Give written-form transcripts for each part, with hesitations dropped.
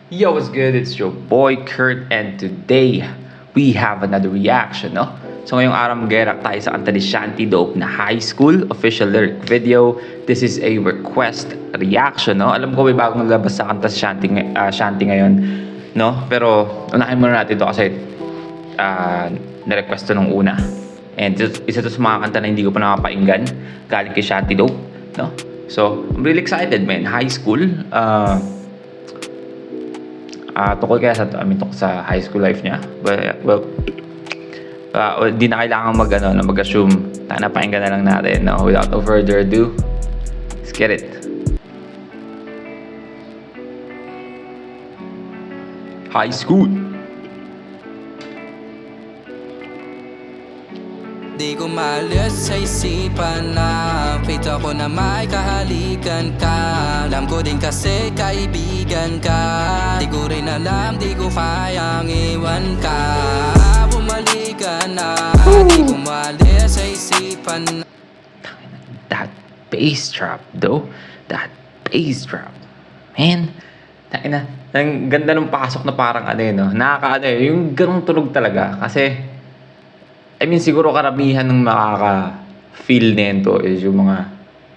Yo, what's good? It's your boy Kurt, and today we have another reaction, no? So ngayong araw mag-react tayo sa kanta ni Shanty Dope na High School official lyric video. This is a request reaction, no? Alam ko may bagong labas sa kanta si Shanty ngayon, no? Pero unahin muna natin ito kasi na-request to nung una. And isa to sa mga kanta na hindi ko pa nakapakinggan galing kay Shanty Dope, no? So, I'm really excited, man. High School, tukol kaya sa tukol sa high school life niya. But, well, di na kailangan mag-assume. Napakinggan na lang natin, no? Without no further ado, let's get it. High school. Di ko maalis sa isipan na pita ko na may kahalikan ka. Alam ko din kasi kaibigan ka. Di ko rin alam, di ko kayang iwan ka. Bumalik ka na. Di ko maalis sa isipan na. That bass drop, though. That bass drop. Man, ang ganda ng pasok na parang no? Yung ganong tunog talaga. Kasi I mean, siguro karamihan ng makaka-feel nito is yung mga,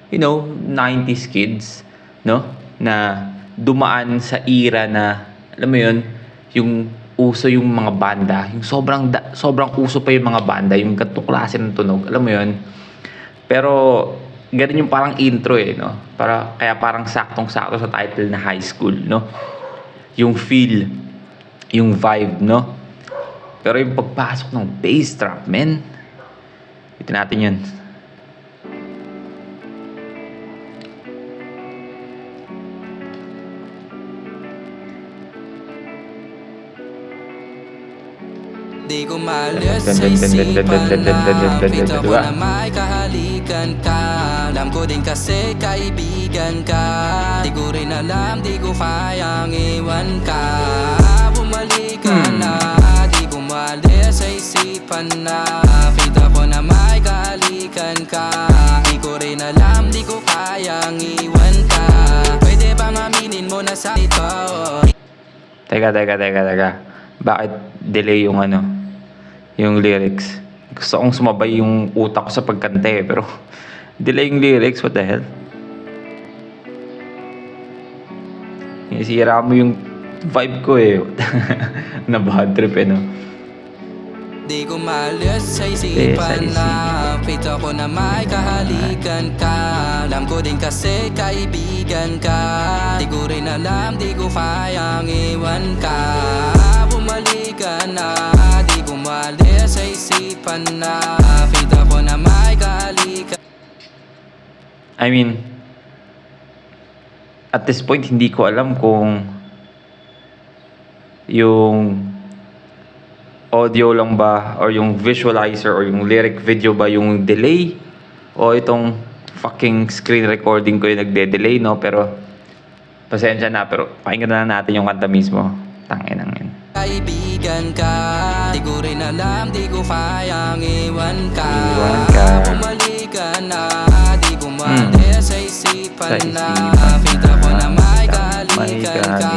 90s kids, no? Na dumaan sa era na, alam mo yun, yung uso yung mga banda, yung sobrang uso pa yung mga banda, yung ganitong klase ng tunog, alam mo yun? Pero, ganun yung parang intro no? Kaya parang saktong-sakto sa title na High School, no? Yung feel, yung vibe, no? Pero yung pagpasok ng bass drop, men. Ito natin yun. Di ko maalis sa isipan na pita ko na may kahalikan ka. Alam ko din kasi kaibigan ka. Di ko rin alam, di ko kayang iwan ka. Bumalik ka na. Di ko maalis sa isipan na pita ko na may kahalikan ka. Di ko rin alam, di ko kayang iwan ka. Pwede bang aminin mo na sa ito? Teka. Bakit delay yung yung lyrics? Gusto kong sumabay yung utak ko sa pagkante pero delay yung lyrics, what the hell? Isira mo yung vibe ko na bad trip no? Di ko maalis sa isipan na pita ko na may kahalikan ka. Alam ko din kasi kaibigan ka. Di ko rin alam, di ko kayang iwan ka. Bumalik ka na. Di ko maalis sa isipan na pita ko na may kahalikan. I mean, at this point hindi ko alam kung yung audio lang ba or yung visualizer or yung lyric video ba yung delay o itong fucking screen recording ko yung nagde-delay, no? Pero pasensya na, pero pakinggan na natin yung kanta mismo. Tangin yun. Kaibigan ka, di ko rin alam, di ko kayang iwan ka. Bumalik ka na, di ko maalis sa isipan na pita ko na may kahalikan ka.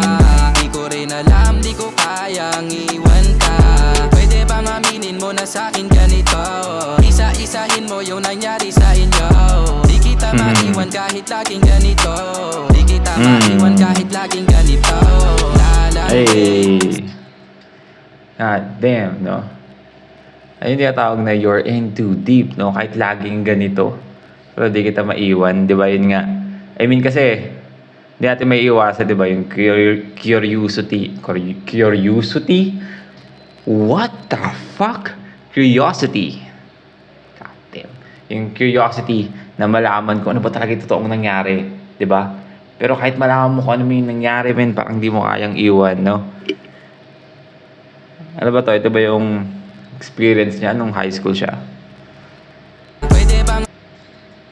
Di ko rin alam, di ko kayang iwan ka. Pwede bang aminin mo na sa'kin ganito? Isa-isahin mo yung nangyari sa inyo. Di kita maiwan kahit laging ganito. Di kita maiwan kahit laging ganito. Hey. Damn, no? Ayun yung tawag na you're in too deep, no? Kahit laging ganito. Pero di kita maiwan, di ba? Yun nga. I mean kasi, di natin may iwasan, di ba? Yung curiosity. Curiosity? What the fuck? Curiosity. God damn. Yung curiosity na malaman kung ano ba talaga yung totoong nangyari, di ba? Pero kahit malaman mo kung ano yung nangyari, men, parang di mo kayang iwan, no? Ano ba to? Ito ba yung experience niya nung high school siya?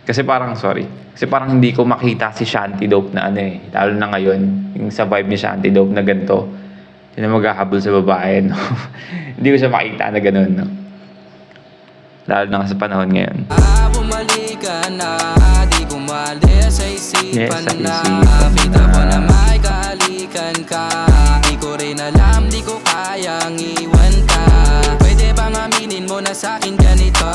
Kasi parang hindi ko makita si Shanty Dope na lalo na ngayon, yung sa vibe ni Shanty Dope na ganito, yun na maghahabol sa babae, no? Hindi ko siya makita na ganun, no? Lalo na sa panahon ngayon. Bumalik ka na, di ko maalis sa isipan na pita ko na may kahalikan. halikan ka. Di ko rin alam, di ko kayang iwan ka. Pwede bang aminin mo na sa'kin ganito?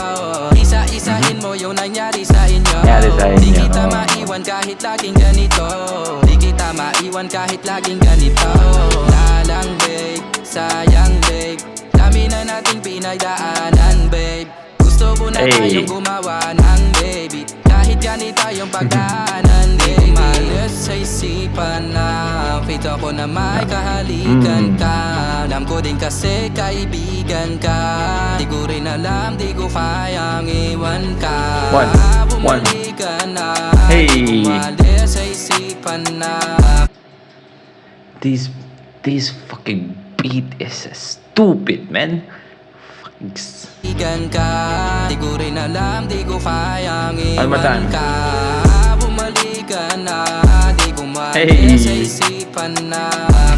Isa-isahin mo yung nangyari sa inyo. Nangyari sa inyo. Di kita maiwan kahit laging ganito. Di kita maiwan kahit laging ganito. Lalang babe, sayang babe, dami na nating pinagdaanan babe. Gusto ko na tayong gumawa ng baby, kahit ganito yung pagdaanan baby. Malas sa isipan na kita ko na may kahalikan ka. Alam ko din kasi kaibigan ka. Di ko rin alam, di ko kayang iwan ka. Bumalik ka na. Di ko malas sa isipan na. This fucking beat is stupid, man. Igan ka, di ko rin alam, di ko kayang iwan Almatan. ka. Bumalik ka na, di ko malis sa isipan na.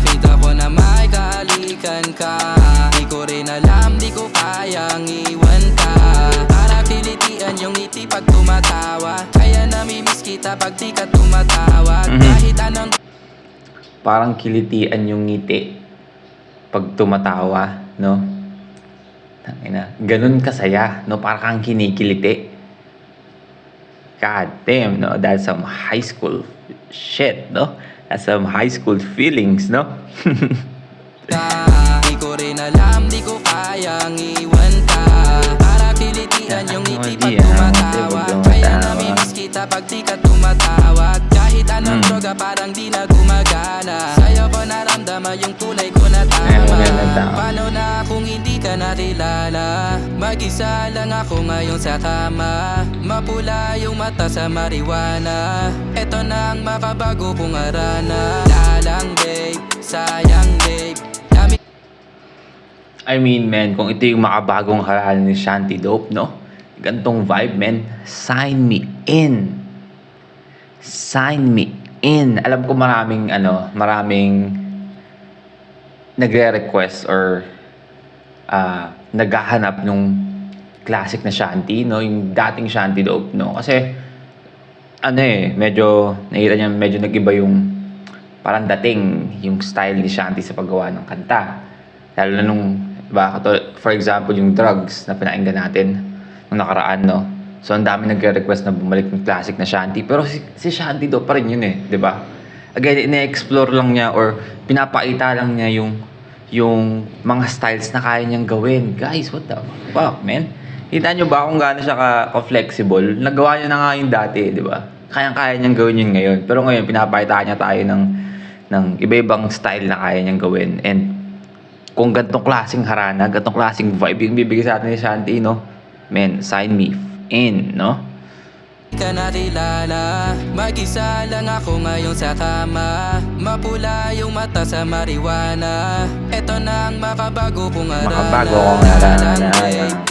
Kita ko na may kahalikan ka. Di ko rin alam, di ko kayang iwan ka. Para kilitian yung ngiti pag tumatawa. Kaya namimiss kita pag di ka tumatawa. Kahit anong Parang kilitian yung ngiti pag tumatawa, no? Ganun kasaya, no? Parang kang kinikiliti. God damn, no? That's some high school shit, no? That's some high school feelings, no? Di ko rin alam, di ko kayang iwan ka. Para kilitian yung ngiti pag tumatawa. Kaya namimiss kita pag di ka tumatawag. Kahit anong droga parang di na gumagana. Sa'yo ko naramdaman yung tunay ko na tama. Paano na kung hindi ka nakilala? Mag-isa lang ako ngayon sa kama. Mapula yung mata sa marijuana. Eto na ang makabago kong arana. Lalang babe, sayang babe. I mean, man, kung ito yung makabagong halalan ni Shanty Dope, no? Gantong vibe, man. Sign me in. Sign me in. Alam ko maraming nagre-request or naghahanap nung classic na Shanty, no? Yung dating Shanty Dope, no? Kasi, medyo, nakita niya, medyo nag-iba yung parang dating, yung style ni Shanty sa paggawa ng kanta. Lalo na nung, for example, yung Drugs na pinainggan natin nung nakaraan, no? So, ang dami nagre-request na bumalik ng classic na Shanty. Pero si Shanty do pa rin yun di ba? Again, ine-explore lang niya or pinapakita lang niya yung mga styles na kaya niyang gawin. Guys, what the fuck, man? Kita niyo ba kung gaano siya ka-flexible? Nagawa niya na nga yung dati, di ba? Kayang-kaya niyang gawin yun ngayon. Pero ngayon, pinapakita niya tayo ng iba-ibang style na kaya niyang gawin. And kung gantong klaseng harana, gantong klaseng vibe yung bibigay sa atin ni Shanty, no? Man, sign me in, no? Ka nakilala, mag-isa lang ako ngayon sa kama. Mapula yung mata sa marijuana. Eto na ang makabago kong arana. Makabago kong arana.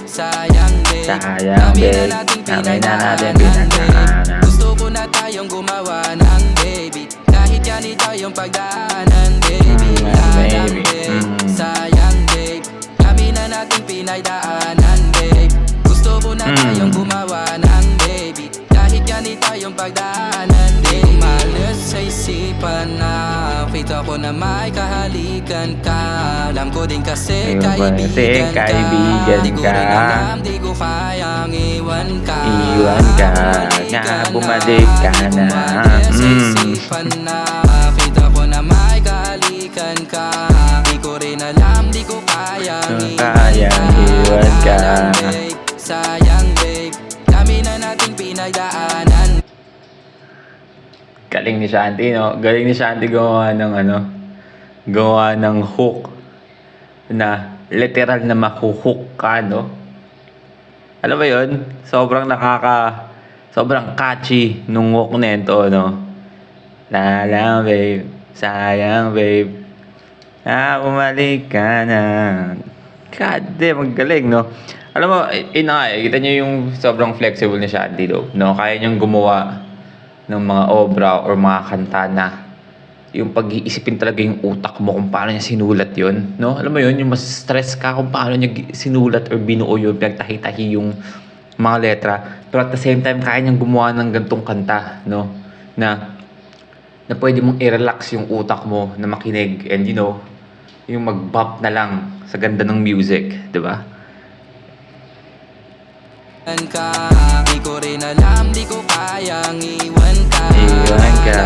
Sayang babe, Sayang dami babe, na nating dami na natin pinagdaanan pinagdaanan. Gusto ko na tayong gumawa ng baby, kahit ganito yung pagdaanan baby. Sayang babe, sayang babe, dami na nating pinagdaanan babe. Gusto ko na tayong gumawa ng baby, kahit ganito yung pagdaanan baby. Malas sa isipan na kita ko na may kahalikan ka. Alam ko din kasi kaibigan ka. Di ko rin alam, di ko kayang iwan ka. Bumalik ka na. Malas sa isipan na kita ko na may kahalikan ka. Di ko rin alam, di ko kayang iwan ka. Sayang babe, dami na nating pinagdaanan. Galing ni Shanty, no? Galing ni Shanty gawa ng hook na literal na mahuhook ka, no? Alam mo yun? Sobrang catchy nung hook na ito, no? Lalang babe, sayang babe, bumalik ka na. God damn, magaling, no? Alam mo, kita niyo yung sobrang flexible ni Shanty, no? Kaya niyang gumawa ng mga obra or mga kanta na yung pag-iisipin talaga yung utak mo kung paano niya sinulat yun, no? Alam mo yun, yung mas stress ka kung paano niya sinulat or binuo yun, pinagtahi-tahi yung mga letra. Pero at the same time, kaya niyang gumawa ng gantong kanta, no? Na na pwede mong i-relax yung utak mo na makinig and yung mag-bop na lang sa ganda ng music, di ba? ka. Di ko rin alam, di ko kayang iwan ka. Iwan ka,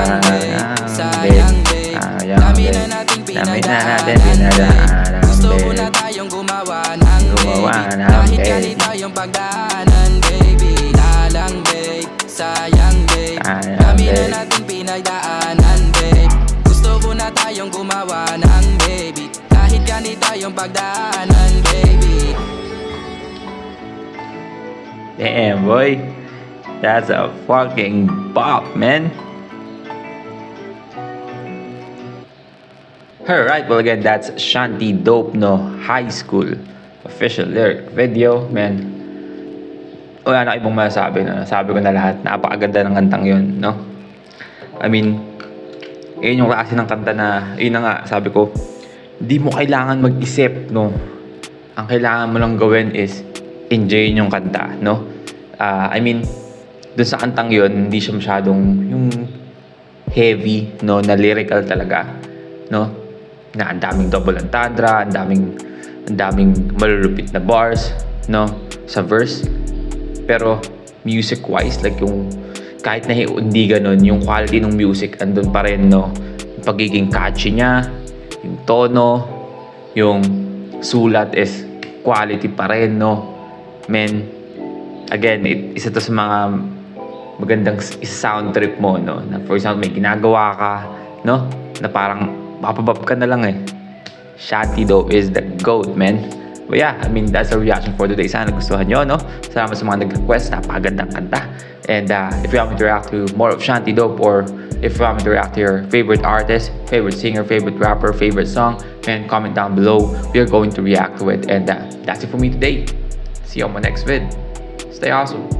Sayang babe, dami na nating pinagdaanan. Gusto ko na tayong gumawa ng baby, kahit galit tayong pagdaanan baby. Talang babe, sayang babe, dami na nating pinagdaanan babe. Gusto ko na tayong gumawa ng baby, kahit galit tayong pagdaanan baby. Damn, boy. That's a fucking bop, man. Alright, well again, that's Shanty Dope No High School official lyric video, man. Wala na ibang masasabi na. Sabi ko na lahat. Napakaganda ng kantang yun, no? I mean, yun yung klase ng kanta na, yun na nga, sabi ko, di mo kailangan mag-isip, no? Ang kailangan mo lang gawin is enjoy yung kanta, no? I mean, dun sa kantang yun, hindi siya masyadong yung heavy, no? Na lyrical talaga, no? Na ang daming double entendre, ang daming malulupit na bars, no? Sa verse. Pero music-wise, like yung kahit na hindi ganun, yung quality ng music andun pa rin, no? Yung pagiging catchy niya, yung tono, yung sulat is quality pa rin, no? Men, again, isa to sa mga magandang sound trip mo, no? Na for example, may ginagawa ka, no? Na parang mapabab ka na lang eh. Shanty Dope is the GOAT, man. But yeah, I mean, that's a reaction for today. Sana nagustuhan nyo, no? Salamat sa mga nag-request. Napakagandang kanta. And if you want me to react to more of Shanty Dope, or if you want me to react to your favorite artist, favorite singer, favorite rapper, favorite song, then comment down below. We are going to react to it. And that's it for me today. See you on my next vid. Stay awesome.